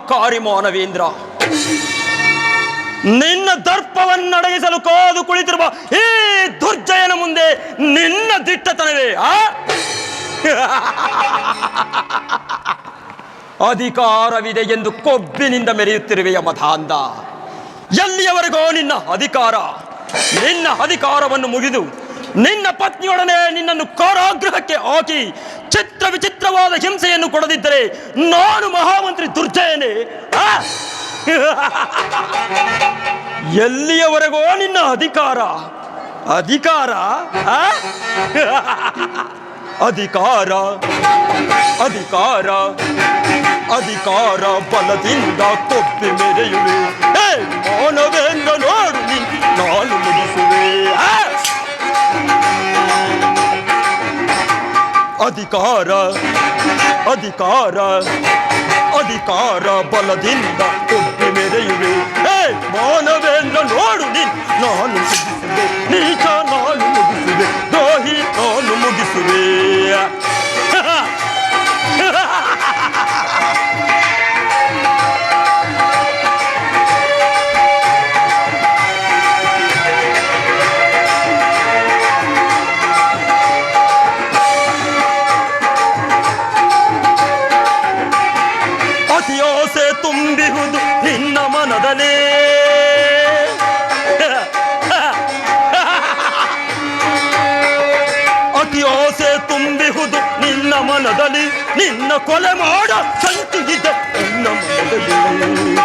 ಅಹಂಕಾರಿ ಮಾನವೇಂದ್ರ, ನಿನ್ನ ದರ್ಪವನ್ನಡಗಿಸಲು ಕಾದು ಕುಳಿತಿರುವ ಈ ದುರ್ಜಯನ ಮುಂದೆ ನಿನ್ನ ದಿಟ್ಟತನವೇ ಅಧಿಕಾರವಿದೆ ಎಂದು ಕೊಬ್ಬಿನಿಂದ ಮೆರೆಯುತ್ತಿರುವೆಯ ಮತಾಂಧ. ಎಲ್ಲಿಯವರೆಗೋ ನಿನ್ನ ಅಧಿಕಾರ? ನಿನ್ನ ಅಧಿಕಾರವನ್ನು ಮುಗಿದು ನಿನ್ನ ಪತ್ನಿಯೊಡನೆ ನಿನ್ನನ್ನು ಕಾರಾಗೃಹಕ್ಕೆ ಹಾಕಿ ಚಿತ್ರ ವಿಚಿತ್ರವಾದ ಹಿಂಸೆಯನ್ನು ಕೊಡದಿದ್ದರೆ ನಾನು ಮಹಾಮಂತ್ರಿ ದುರ್ಜಯನೇ? ಎಲ್ಲಿಯವರೆಗೋ ನಿನ್ನ ಅಧಿಕಾರ? ಅಧಿಕಾರ ಅಧಿಕಾರ ಅಧಿಕಾರ ಅಧಿಕಾರ ಬಲದಿಂದ ಕೊಬ್ಬಿ ಮೆರೆಯುವೆ. ಮಾನವೇಂದ್ರ ನೋಡು ನಾನು ಮುಗಿಸುವೆ. ಅಧಿಕಾರ ಅಧಿಕಾರ ಅಧಿಕಾರ ಬಲದಿಂದ ಕೊಬ್ಬಿ ಮೆರೆಯುವೆ. ಮಾನವೇಂದ್ರ ನೋಡು ನಾನು ಮುಗಿಸುವೆ. ನೀಚ ನಾನು ಮುಗಿಸುವೆ. ದ್ರೋಹಿ ನಾನು ಮುಗಿಸುವೆ. ಅತಿಯಾಸೆ ತುಂಬಿಹುದು ನಿನ್ನ ಮನದಲ್ಲಿ. ಅತಿಯಾಸೆ ತುಂಬಿಹುದು ನಿನ್ನ ಮನದಲ್ಲಿ. ನಿನ್ನ ಕೊಲೆ ಮಾಡ ಸಂಚಿದೆ ನನ್ನ ಮನದಲ್ಲಿ.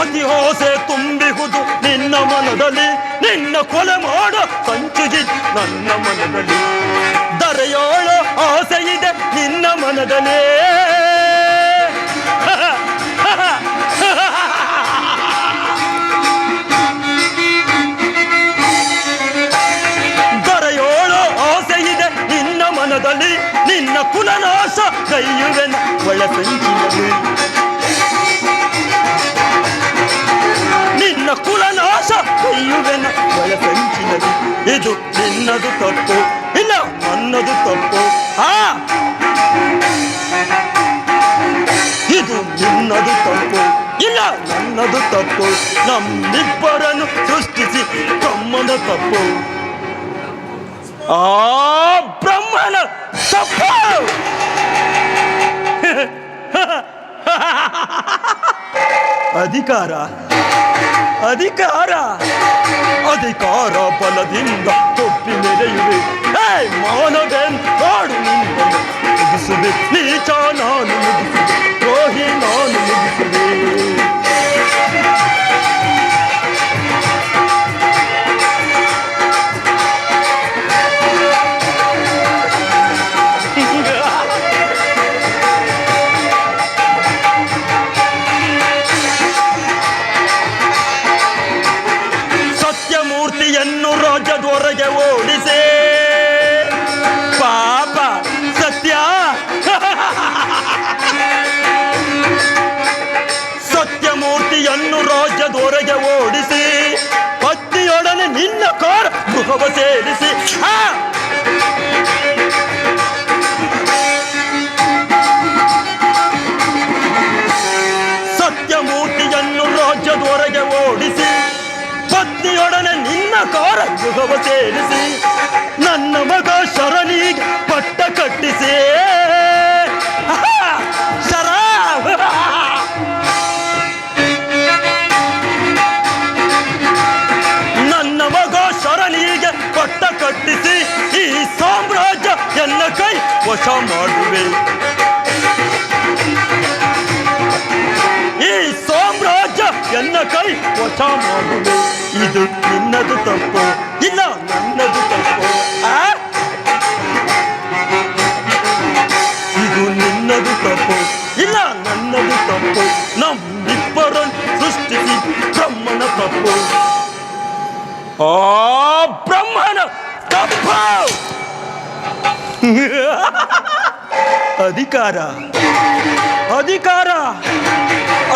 ಅತಿಯಾಸೆ ತುಂಬಿಹುದು ನಿನ್ನ ಮನದಲ್ಲಿ. ನಿನ್ನ ಕೊಲೆ ಮಾಡ ಸಂಚಿದೆ ನನ್ನ ಮನದಲ್ಲಿ. ದರೆಯೋಳ ಆಸೆ ಇದೆ ನಿನ್ನ ಮನದಲ್ಲಿ. ದರೆಯೋಳ ಆಸೆ ಇದೆ ನಿನ್ನ ಮನದಲ್ಲಿ. ನಿನ್ನ ಕುಲನಾಶ ಕೈಯುವೆನ ಒಳ ಸಂಚಿನಲ್ಲಿ. ನಿನ್ನ ಕುಲನಾಶ ಕೈಯುವೆನ ಒಳ ಸಂಚಿನಲ್ಲಿ. ಇದು ನಿನ್ನದು ತಪ್ಪು, ಇಲ್ಲ ನನ್ನದು ತಪ್ಪು. ಇದು ನಿನ್ನದು ತಪ್ಪು, ಇಲ್ಲ ನನ್ನದು ತಪ್ಪು. ನಮ್ಮಿಬ್ಬರನ್ನು ಸೃಷ್ಟಿಸಿ ಬ್ರಹ್ಮನ ತಪ್ಪು. ಬ್ರಹ್ಮನ ತಪ್ಪು. ಅಧಿಕಾರ ಅಧಿಕಾರ ಅಧಿಕಾರ ಬಲದಿಂದ ಕೊಬ್ಬಿ ಮೆರೆಯುವೆ. ಮಾನವೇನ್ ಕಾಡು ನಿನ್ನನ್ನು ಮುಗಿಸುವೆ. ನೀಚ ನಾನು ಮುಗಿಸುವೆ. ದ್ರೋಹಿ ನಾನು ಮುಗಿಸುವೆ. ಸತ್ಯಮೂರ್ತಿಯನ್ನು ರಾಜ್ಯದೊರೆಗೆ ಓಡಿಸೆ. ಪಾಪ ಸತ್ಯ ಸತ್ಯಮೂರ್ತಿಯನ್ನು ರಾಜ್ಯದೊರೆಗೆ ಓಡಿಸಿ ಪತ್ನಿಯೊಡನೆ ನಿನ್ನ ಕಾರ ಗೃಹವ ಸೇರಿಸಿ. ಸತ್ಯಮೂರ್ತಿಯನ್ನು ರಾಜ್ಯದೊರೆಗೆ ಓಡಿಸಿ ಪತ್ನಿಯೊಡನೆ ನಿನ್ನ ಕಾರ ಗೃಹವ ಸೇರಿಸಿ. ನನ್ನ ಮಗ ಶರಣಿಗೆ ಪಟ್ಟ ಕಟ್ಟಿಸಿ. ಶರ ನನ್ನ ಮಗ ಶರಣಿಗೆ ಪಟ್ಟ ಕಟ್ಟಿಸಿ ಈ ಸಾಮ್ರಾಜ್ಯ ಎನ್ನ ಕೈ ವಶ ಮಾಡುವೆ. ಈ ಸಾಮ್ರಾಜ್ಯ ಎನ್ನ ಕೈ ವಶ ಮಾಡುವೆ. ಇದು ನಿನ್ನದು ತಪ್ಪು, ಇಲ್ಲ ನನ್ನದು ತಪ್ಪು. ಇದು ನಿನ್ನದು ತಪ್ಪು, ಇಲ್ಲ ನನ್ನದು ತಪ್ಪು. ನಮ್ಮಿಬ್ಬರನ್ನು ಸೃಷ್ಟಿಸಿ ಬ್ರಹ್ಮನ ತಪ್ಪು. ಬ್ರಹ್ಮನ ತಪ್ಪು. ಅಧಿಕಾರ ಅಧಿಕಾರ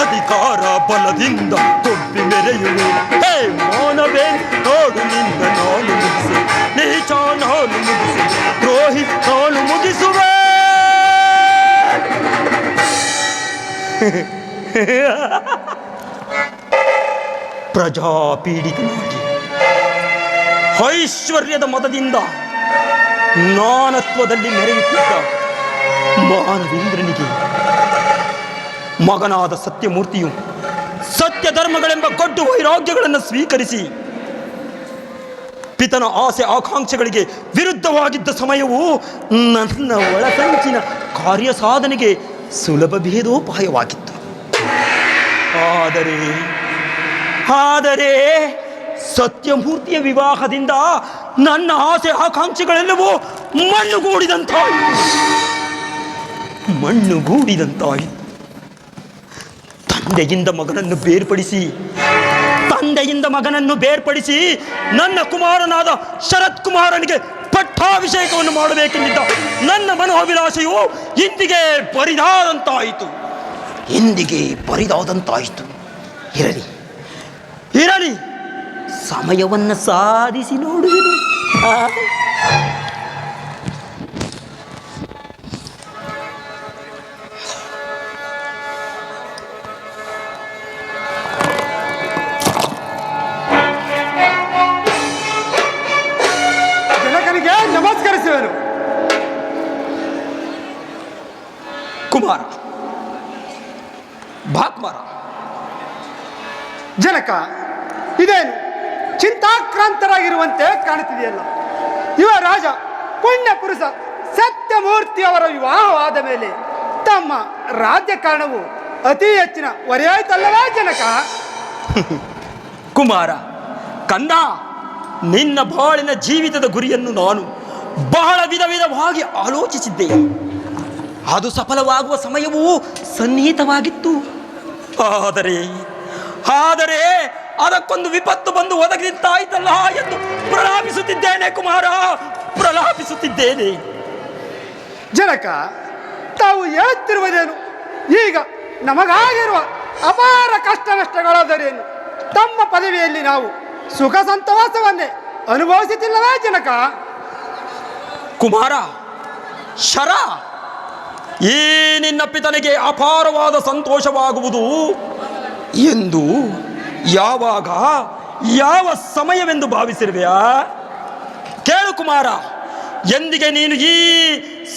ಅಧಿಕಾರ ಬಲದಿಂದ ಕೊಬ್ಬಿ ಮೆರೆಯುವೆ. ಮಾನವೇ ನೋಡು ನಿನ್ನ ನಾನು ಮುಗಿಸು. ನೀಚ ನಾನು ಮುಗಿಸುವೆ, ದ್ರೋಹಿ ನಾನು ಮುಗಿಸುವೆ. ಪ್ರಜಾಪೀಡಿತನಾಗಿ ಐಶ್ವರ್ಯದ ಮದದಿಂದ ನಾನತ್ವದಲ್ಲಿ ಮೆರೆಯುತ್ತಿದ್ದ ಮಾನವೇಂದ್ರನಿಗೆ ಮಗನಾದ ಸತ್ಯಮೂರ್ತಿಯು ಸತ್ಯ ಧರ್ಮಗಳೆಂಬ ಗೊಡ್ಡು ವೈರಾಗ್ಯಗಳನ್ನು ಸ್ವೀಕರಿಸಿ ಪಿತನ ಆಸೆ ಆಕಾಂಕ್ಷೆಗಳಿಗೆ ವಿರುದ್ಧವಾಗಿದ್ದ ಸಮಯವು ನನ್ನ ಒಳಸಂಚಿನ ಕಾರ್ಯ ಸಾಧನೆಗೆ ಸುಲಭ ಭೇದೋಪಾಯವಾಗಿತ್ತು. ಆದರೆ ಸತ್ಯಮೂರ್ತಿಯ ವಿವಾಹದಿಂದ ನನ್ನ ಆಸೆ ಆಕಾಂಕ್ಷೆಗಳೆಲ್ಲವೂ ಮಣ್ಣುಗೂಡಿದಂತಾಯಿತು. ತಂದೆಯಿಂದ ಮಗನನ್ನು ಬೇರ್ಪಡಿಸಿ ನನ್ನ ಕುಮಾರನಾದ ಶರತ್ ಕುಮಾರನಿಗೆ ಪಟ್ಟಾಭಿಷೇಕವನ್ನು ಮಾಡಬೇಕೆಂದಿದ್ದ ನನ್ನ ಮನೋಭಿಲಾಷೆಯು ಇಂದಿಗೆ ಬರಿದಾದಂತಾಯಿತು. ಇರಲಿ, ಸಮಯವನ್ನು ಸಾಧಿಸಿ ನೋಡುವೆನು. ಜನಕನಿಗೆ ನಮಸ್ಕರಿಸುವೆನು. ಕುಮಾರ, ಭಾತ್ಮಾರ. ಜನಕ, ಇದೇನು ಚಿಂತಾಕ್ರಾಂತರಾಗಿರುವಂತೆ ಕಾಣುತ್ತಿದೆಯಲ್ಲ? ಯುವ ರಾಜ ಪುಣ್ಯ ಪುರುಷ ಸತ್ಯಮೂರ್ತಿಯವರ ವಿವಾಹವಾದ ಮೇಲೆ ತಮ್ಮ ರಾಜ್ಯ ಕಾರಣವು ಅತಿ ಹೆಚ್ಚಿನ ಹೊರೆಯಾಯ್ತಲ್ಲವೇ ಜನಕ? ಕುಮಾರ, ಕಂದ, ನಿನ್ನ ಬಾಳಿನ ಜೀವಿತದ ಗುರಿಯನ್ನು ನಾನು ಬಹಳ ವಿಧವಾಗಿ ಆಲೋಚಿಸಿದ್ದೆ. ಅದು ಸಫಲವಾಗುವ ಸಮಯವೂ ಸನ್ನಿಹಿತವಾಗಿತ್ತು. ಆದರೆ ಅದಕ್ಕೊಂದು ವಿಪತ್ತು ಬಂದು ಒದಗಿದ್ದಾಯ್ತಲ್ಲ ಎಂದು ಪ್ರಲಾಪಿಸುತ್ತಿದ್ದೇನೆ ಕುಮಾರ, ಪ್ರಲಾಪಿಸುತ್ತಿದ್ದೇನೆ. ಜನಕ, ತಾವು ಹೇಳುತ್ತಿರುವುದೇನು? ಈಗ ನಮಗಾಗಿರುವ ಅಪಾರ ಕಷ್ಟ ನಷ್ಟಗಳಾದರೇನು? ತಮ್ಮ ಪದವಿಯಲ್ಲಿ ನಾವು ಸುಖ ಸಂತೋಷವನ್ನೇ ಅನುಭವಿಸುತ್ತಿಲ್ಲವೇ ಜನಕ? ಕುಮಾರ, ಶರ, ಈ ನಿನ್ನ ಪಿತನಿಗೆ ಅಪಾರವಾದ ಸಂತೋಷವಾಗುವುದು ಎಂದು ಯಾವಾಗ, ಯಾವ ಸಮಯವೆಂದು ಭಾವಿಸಿರುವೆಯಾ? ಕೇಳು ಕುಮಾರ, ಎಂದಿಗೆ ನೀನು ಈ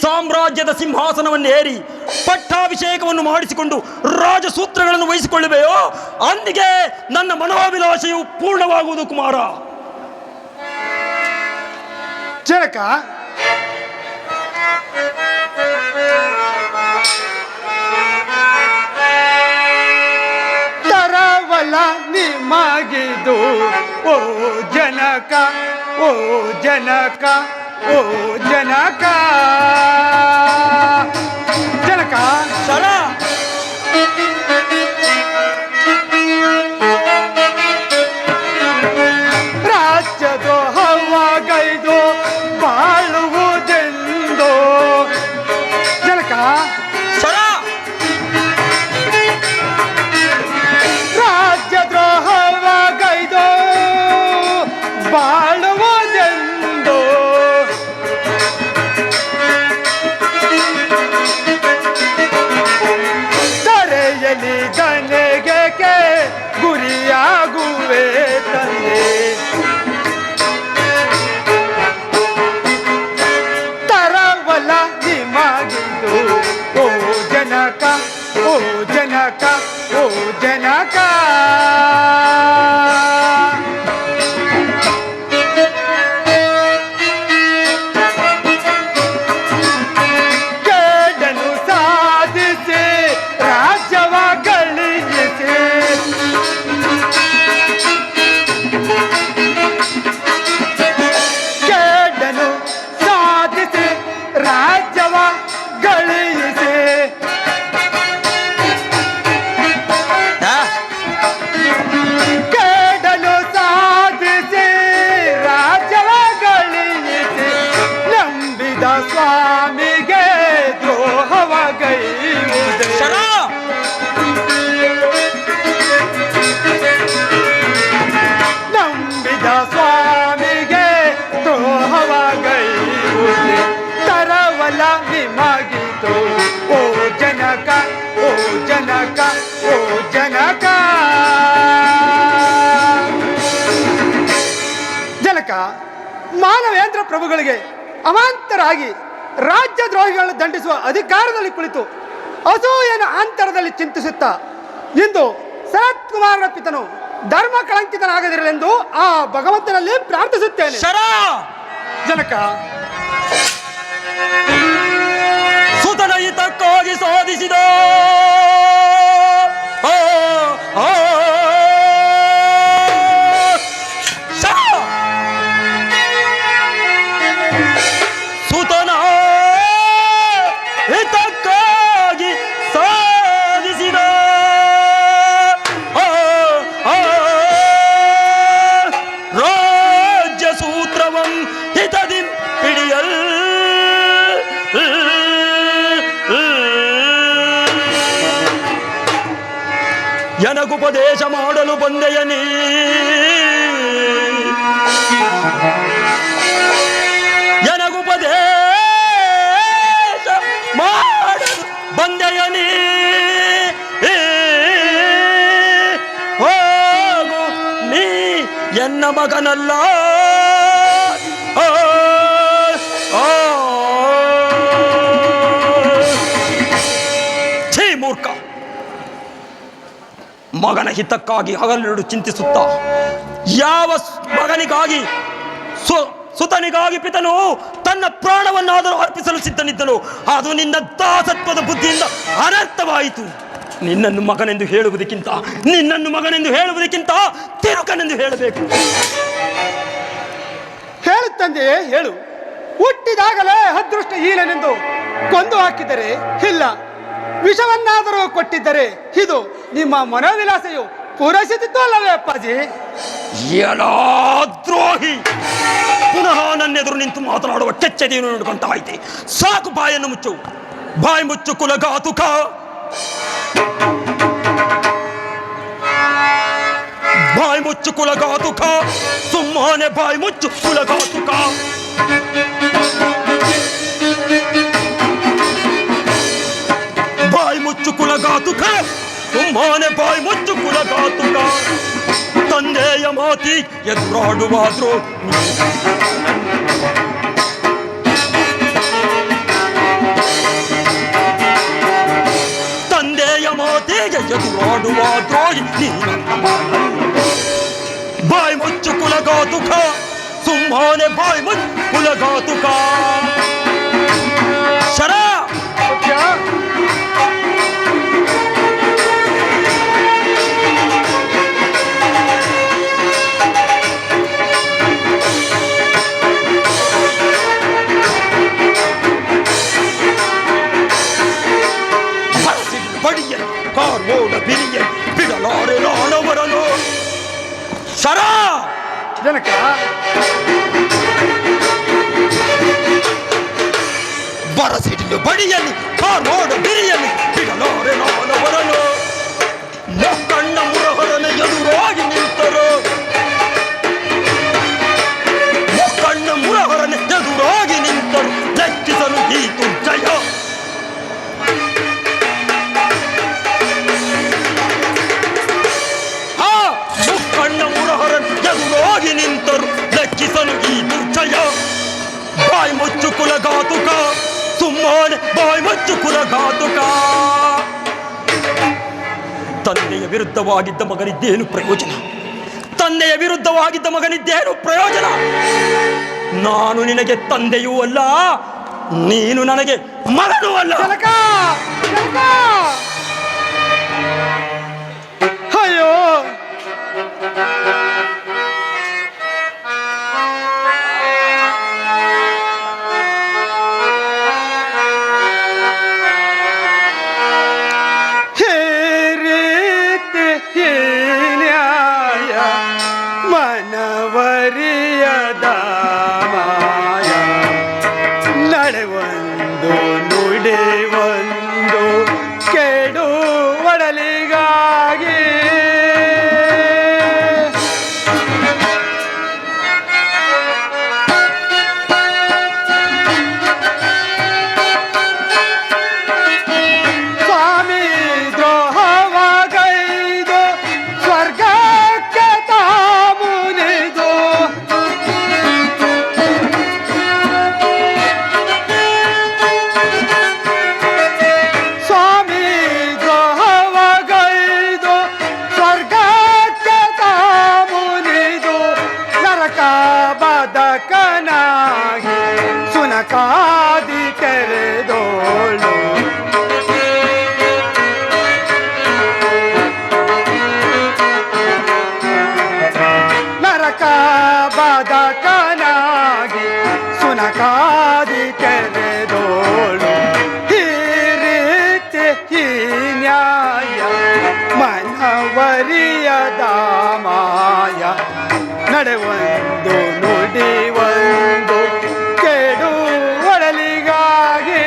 ಸಾಮ್ರಾಜ್ಯದ ಸಿಂಹಾಸನವನ್ನು ಏರಿ ಪಟ್ಟಾಭಿಷೇಕವನ್ನು ಮಾಡಿಸಿಕೊಂಡು ರಾಜಸೂತ್ರಗಳನ್ನು ವಹಿಸಿಕೊಳ್ಳುವೆಯೋ ಅಂದಿಗೆ ನನ್ನ ಮನೋಭಿಲಾಷೆಯು ಪೂರ್ಣವಾಗುವುದು ಕುಮಾರ. ಜನಕ, ತರವಲ ನಿಮಗಿದು ಓ ಜನಕ, ಓ ಜನಕ, ಓ ಜನಕ. ಜನಕ, ಶರ, ರಾಜ್ಯದ್ರೋಹವಾಗೈದು ಬಾಳುವುದೆಂದು. ಜನಕ, ಶರ, ರಾಜ್ಯದ್ರೋಹವಾಗೈದು ಬಾಳುವುದೆಂದು ಫಲ ನಿಮಗಿತು ಓ ಜನಕ ಓ ಜನಕ ಓ ಜನಕ. ಜನಕ, ಮಾನವೇಂದ್ರ ಪ್ರಭುಗಳಿಗೆ ಅವಾಂತರಾಗಿ ರಾಜ್ಯದ್ರೋಹಿಗಳನ್ನು ದಂಡಿಸುವ ಅಧಿಕಾರದಲ್ಲಿ ಕುಳಿತು ಅಸೂಯನ ಅಂತರದಲ್ಲಿ ಚಿಂತಿಸುತ್ತಾ ಇಂದು ಸನತ್ ಕುಮಾರನ ಪಿತನು ಧರ್ಮ ಕಳಂಕಿತನಾಗದಿರಲೆಂದು ಆ ಭಗವಂತನಲ್ಲಿ ಪ್ರಾರ್ಥಿಸುತ್ತೇನೆ. ಜನಕ, ಸುತನ ಹಿತಕ್ಕಾಗಿ ಸಾಧಿಸಿದ ಸುತನ ಹಿತಕ್ಕಾಗಿ ಸಾಧಿಸಿದ ರಾಜ್ಯ ಸೂತ್ರವಂ ಹಿತದಿ ಹಿಡಿಯಲ್ ನನಗುಪದೇಶ ಮಾಡಲು ಬಂದೆಯ ನೀ ನನಗುಪದೇಶ ಮಾಡಲು ಬಂದೆಯ ನೀ ಹೋಗು ನೀ ಎನ್ನ ಮಗನಲ್ಲ. ಛೀ ಮೂರ್ಖ, ಮಗನ ಹಿತಕ್ಕಾಗಿ ಹಗಲಿರುಳು ಚಿಂತಿಸುತ್ತಾ ಯಾವ ಮಗನಿಗಾಗಿ ಸುತನಿಗಾಗಿ ಪಿತನು ತನ್ನ ಪ್ರಾಣವನ್ನಾದರೂ ಅರ್ಪಿಸಲು ಸಿದ್ಧನಿದ್ದನು. ಅದು ನಿನ್ನ ದಾಸತ್ವದ ಬುದ್ಧಿಯಿಂದ ಅನರ್ಥವಾಯಿತು. ನಿನ್ನನ್ನು ಮಗನೆಂದು ಹೇಳುವುದಕ್ಕಿಂತ ತಿರುಕನೆಂದು ಹೇಳಬೇಕು. ಹೇಳುತ್ತಂದೆಯೇ ಹೇಳು. ಹುಟ್ಟಿದಾಗಲೇ ಅದೃಷ್ಟ ಹೀಲನೆಂದು ಕೊಂದು ಹಾಕಿದರೆ ಇಲ್ಲ, ವಿಷವನ್ನಾದರೂ ಕೊಟ್ಟಿದ್ದರೆ ಇದು ನಿಮ್ಮ ಮನೋವಿಲಾಸೆಯು ಪೂರೈಸುತ್ತಿತ್ತು ಅಲ್ಲವೇ ಅಪ್ಪಾಜಿ? ಎಲ್ಲ ದ್ರೋಹಿ, ಪುನಃ ನನ್ನೆದುರು ನಿಂತು ಮಾತನಾಡುವ ಕೆಚ್ಚೆದೆಯನ್ನು ನೋಡ್ಕೊಂತಾಯ್ತೆ. ಸಾಕು, ಬಾಯನ್ನು ಮುಚ್ಚು, ಬಾಯಿ ಮುಚ್ಚು ಕುಲಘಾತುಕ. ಬಾಯಿ ಮುಚ್ಚು ಕುಲಘಾತುಕ, ಸುಮ್ಮನೆ ಬಾಯಿ ಮುಚ್ಚು ಕುಲಘಾತುಕ. ಬಾಯಿ ಮುಚ್ಚು ಕುಲಘಾತುಕ, ಸುಮ್ಮನೆ ಬಾಯಿ ಮುಚ್ಚು ಕುಲಘಾತುಕ. ತಂದೆಯ ಮಾತಿ ಎದುರಾಡುವಾದ್ರು ತಂದೆಯ ಮಾತಿಗೆ ಎದುರಾಡುವಾದ್ರೋಹಿ ಬಾಯಿ ಮುಚ್ಚು ಕುಲಘಾತುಕ, ಸುಮ್ಮನೆ ಬಾಯಿ ಮುಚ್ಚು ಕುಲಘಾತುಕ. ಶರ ಬಡಿಯನ್ ಕಾರ್ಮೋಡ ಬಿರಿಯನ್ ಬಿಡಲಾರೆ ನಾನವರನು. ಶರ ಜನಕ, ಬರಸಿಡಿಲು ಬಡಿಯಲಿ ಕಾರ್ಮೋಡ ಬಿರಿಯಲಿ ಬಿಡಲಾರೆ ನಾನವರನು. ಕಣ್ಣ ಮುರಹರನ ಎದುರಾಗಿ ನಿಂತರು, ಕಣ್ಣ ಮುರಹರನ ಎದುರಾಗಿ ನಿಂತರು. ಲೆಕ್ಕಿಸಲು ಗೀತು ಜಯ. ಕಣ್ಣ ಮುರಹರನ ಎದುರಾಗಿ ನಿಂತರು, ಲೆಕ್ಕಿಸಲು ಗೀತು ಜಯ. ಬಾಯಿ ಮುಚ್ಚು ಕುಲಘಾತುಕ, ಸುಮ್ಮನೆ ಬಾಯಿ ಮುಚ್ಚು ಕುಲಘಾತುಕ. ತಂದೆಯ ವಿರುದ್ಧವಾಗಿದ್ದ ಮಗನಿದ್ದೇನು ಪ್ರಯೋಜನ? ತಂದೆಯ ವಿರುದ್ಧವಾಗಿದ್ದ ಮಗನಿದ್ದೇನು ಪ್ರಯೋಜನ? ನಾನು ನಿನಗೆ ತಂದೆಯೂ ಅಲ್ಲ, ನೀನು ನನಗೆ ಮಗನೂ ಅಲ್ಲ. ಅಯ್ಯೋ, ಮನವರಿಯದ ಮಾಯ ನಡೆವೊಂದು ನುಡಿವೊಂದು ಕೆಡು ಒಡಲಿಗಾಗಿ ತಿಳಿಯದ ಮಾಯ ನಡೆವೊಂದು ನುಡಿವೊಂದು ಕೆಡು ಒಡಲಿಗಾಗಿ.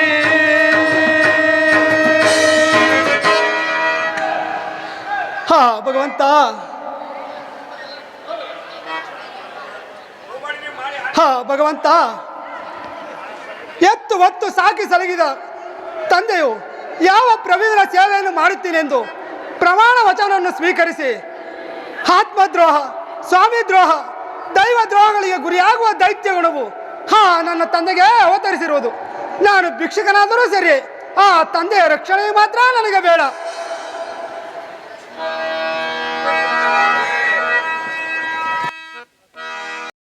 ಹಾ ಭಗವಂತ, ಹಾ ಭಗವಂತ, ಎತ್ತು ಹೊತ್ತು ಸಾಕಿ ಸಲಗಿದ ತಂದೆಯು ಯಾವ ಪ್ರಭುವಿನ ಸೇವೆಯನ್ನು ಮಾಡುತ್ತೀನೆಂದು ಪ್ರಮಾಣ ವಚನವನ್ನು ಸ್ವೀಕರಿಸಿ ಆತ್ಮದ್ರೋಹ, ಸ್ವಾಮಿ ದ್ರೋಹ, ದೈವ ದ್ರೋಹಗಳಿಗೆ ಗುರಿಯಾಗುವ ದೈತ್ಯ ಗುಣವು ನನ್ನ ತಂದೆಗೆ ಅವತರಿಸಿರುವುದು. ನಾನು ಭಿಕ್ಷುಕನಾದರೂ ಸರಿ, ಆ ತಂದೆಯ ರಕ್ಷಣೆ ಮಾತ್ರ ನನಗೆ ಬೇಡ.